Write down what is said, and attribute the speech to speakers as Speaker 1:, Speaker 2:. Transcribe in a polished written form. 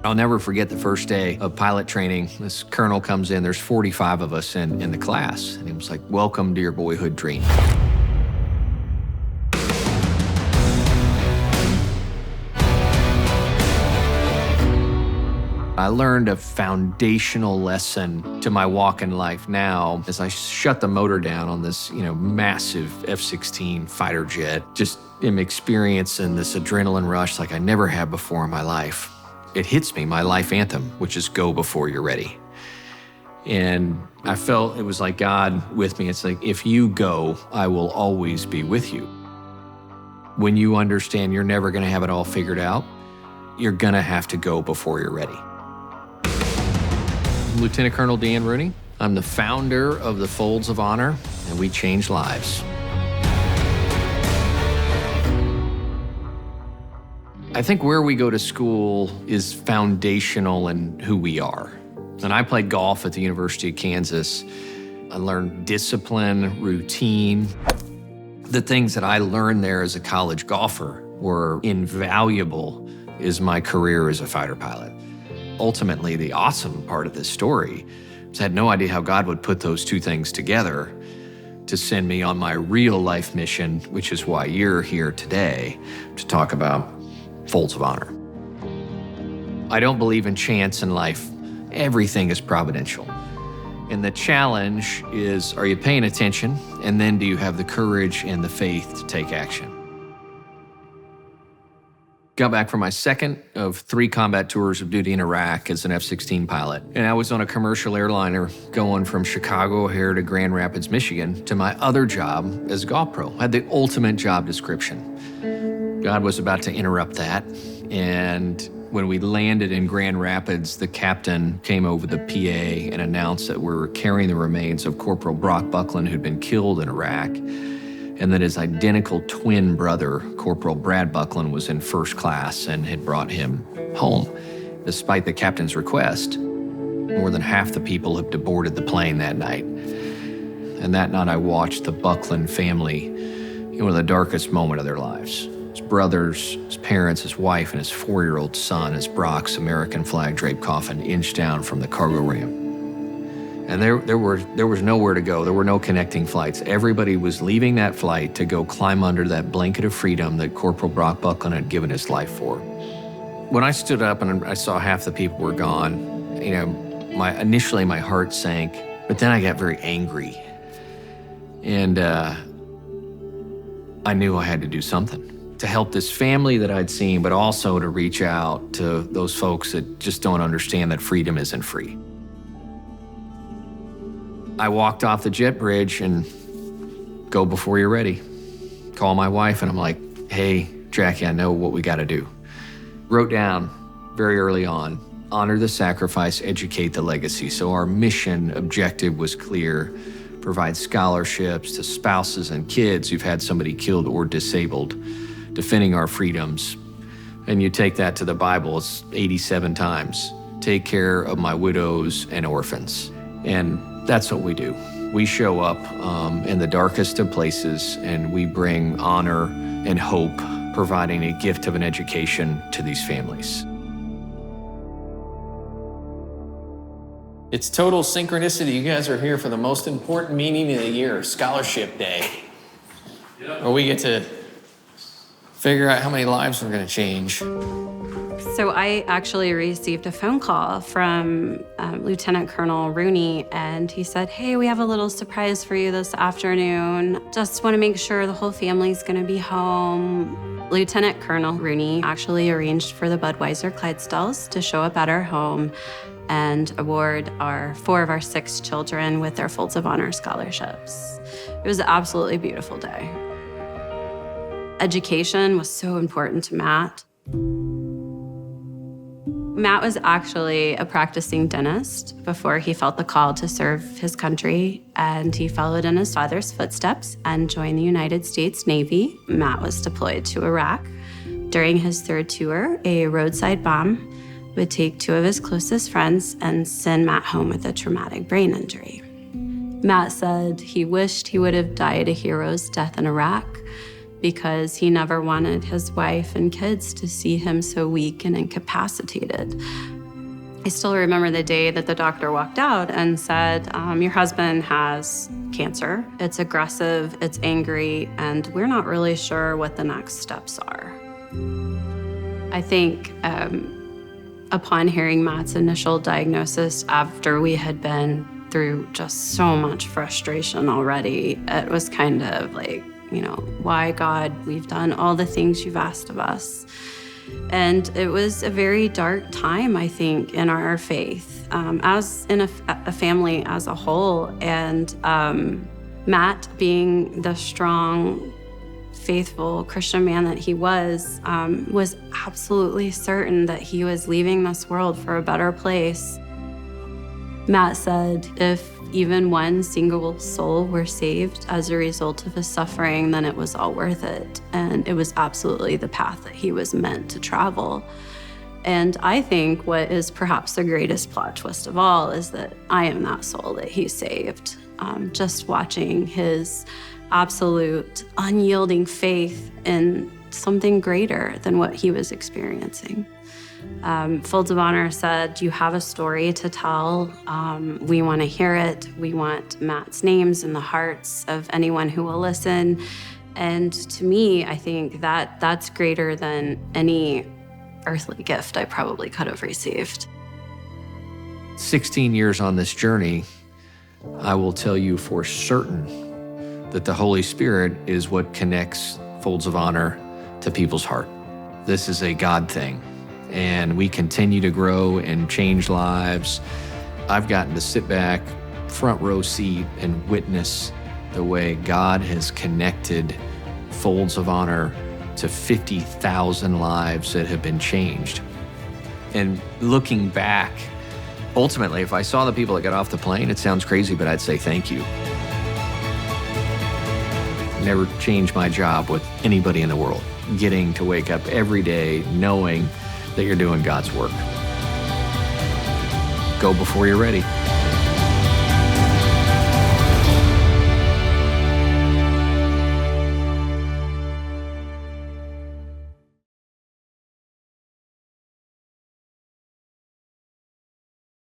Speaker 1: I'll never forget the first day of pilot training. This colonel comes in, there's 45 of us in the class, and he was like, "Welcome to your boyhood dream." I learned a foundational lesson to my walk in life now as I shut the motor down on this, massive F-16 fighter jet. Just am experiencing this adrenaline rush like I never had before in my life. It hits me, my life anthem, which is "Go before you're ready." And I felt it was like God with me. It's like, if you go, I will always be with you. When you understand you're never gonna have it all figured out, you're gonna have to go before you're ready. I'm Lieutenant Colonel Dan Rooney. I'm the founder of the Folds of Honor, and we change lives. I think where we go to school is foundational in who we are. And I played golf at the University of Kansas. I learned discipline, routine. The things that I learned there as a college golfer were invaluable as my career as a fighter pilot. Ultimately, the awesome part of this story is I had no idea how God would put those two things together to send me on my real life mission, which is why you're here today to talk about Folds of Honor. I don't believe in chance in life. Everything is providential. And the challenge is, are you paying attention? And then do you have the courage and the faith to take action? Got back from my second of 3 combat tours of duty in Iraq as an F-16 pilot. And I was on a commercial airliner going from Chicago O'Hare to Grand Rapids, Michigan, to my other job as a golf pro. I had the ultimate job description. God was about to interrupt that. And when we landed in Grand Rapids, the captain came over the PA and announced that we were carrying the remains of Corporal Brock Buckland, who'd been killed in Iraq, and that his identical twin brother, Corporal Brad Buckland, was in first class and had brought him home. Despite the captain's request, more than half the people had boarded the plane that night. And that night I watched the Buckland family in one of the darkest moments of their lives. His brothers, his parents, his wife, and his 4-year-old son as Brock's American flag draped coffin inched down from the cargo ramp. And there was nowhere to go. There were no connecting flights. Everybody was leaving that flight to go climb under that blanket of freedom that Corporal Brock Buckland had given his life for. When I stood up and I saw half the people were gone, initially my heart sank, but then I got very angry. And I knew I had to do something to help this family that I'd seen, but also to reach out to those folks that just don't understand that freedom isn't free. I walked off the jet bridge and go before you're ready. Call my wife and I'm like, "Hey, Jackie, I know what we gotta do." Wrote down very early on, honor the sacrifice, educate the legacy. So our mission objective was clear: provide scholarships to spouses and kids who've had somebody killed or disabled, defending our freedoms. And you take that to the Bible, it's 87 times. Take care of my widows and orphans. And that's what we do. We show up in the darkest of places and we bring honor and hope, providing a gift of an education to these families. It's total synchronicity. You guys are here for the most important meeting of the year, Scholarship Day. Where we get to figure out how many lives we're gonna change.
Speaker 2: So I actually received a phone call from Lieutenant Colonel Rooney, and he said, "Hey, we have a little surprise for you this afternoon. Just want to make sure the whole family's gonna be home." Lieutenant Colonel Rooney actually arranged for the Budweiser Clydesdales to show up at our home and award 4 of our 6 children with their Folds of Honor scholarships. It was an absolutely beautiful day. Education was so important to Matt. Matt was actually a practicing dentist before he felt the call to serve his country, and he followed in his father's footsteps and joined the United States Navy. Matt was deployed to Iraq. During his 3rd tour, a roadside bomb would take 2 of his closest friends and send Matt home with a traumatic brain injury. Matt said he wished he would have died a hero's death in Iraq, because he never wanted his wife and kids to see him so weak and incapacitated. I still remember the day that the doctor walked out and said, your husband has cancer. It's aggressive, it's angry, and we're not really sure what the next steps are. I think upon hearing Matt's initial diagnosis, after we had been through just so much frustration already, it was kind of like, why, God? We've done all the things you've asked of us. And it was a very dark time, I think, in our faith, as in a family as a whole. And Matt, being the strong, faithful Christian man that he was absolutely certain that he was leaving this world for a better place. Matt said, if even one single soul were saved as a result of his suffering, then it was all worth it. And it was absolutely the path that he was meant to travel. And I think what is perhaps the greatest plot twist of all is that I am that soul that he saved. Just watching his absolute, unyielding faith in something greater than what he was experiencing. Folds of Honor said, you have a story to tell. We want to hear it. We want Matt's names in the hearts of anyone who will listen. And to me, I think that that's greater than any earthly gift I probably could have received.
Speaker 1: 16 years on this journey, I will tell you for certain that the Holy Spirit is what connects Folds of Honor to people's heart. This is a God thing. And we continue to grow and change lives. I've gotten to sit back, front row seat, and witness the way God has connected Folds of Honor to 50,000 lives that have been changed. And looking back, ultimately, if I saw the people that got off the plane, it sounds crazy, but I'd say thank you. Never change my job with anybody in the world. Getting to wake up every day knowing that you're doing God's work. Go before you're ready.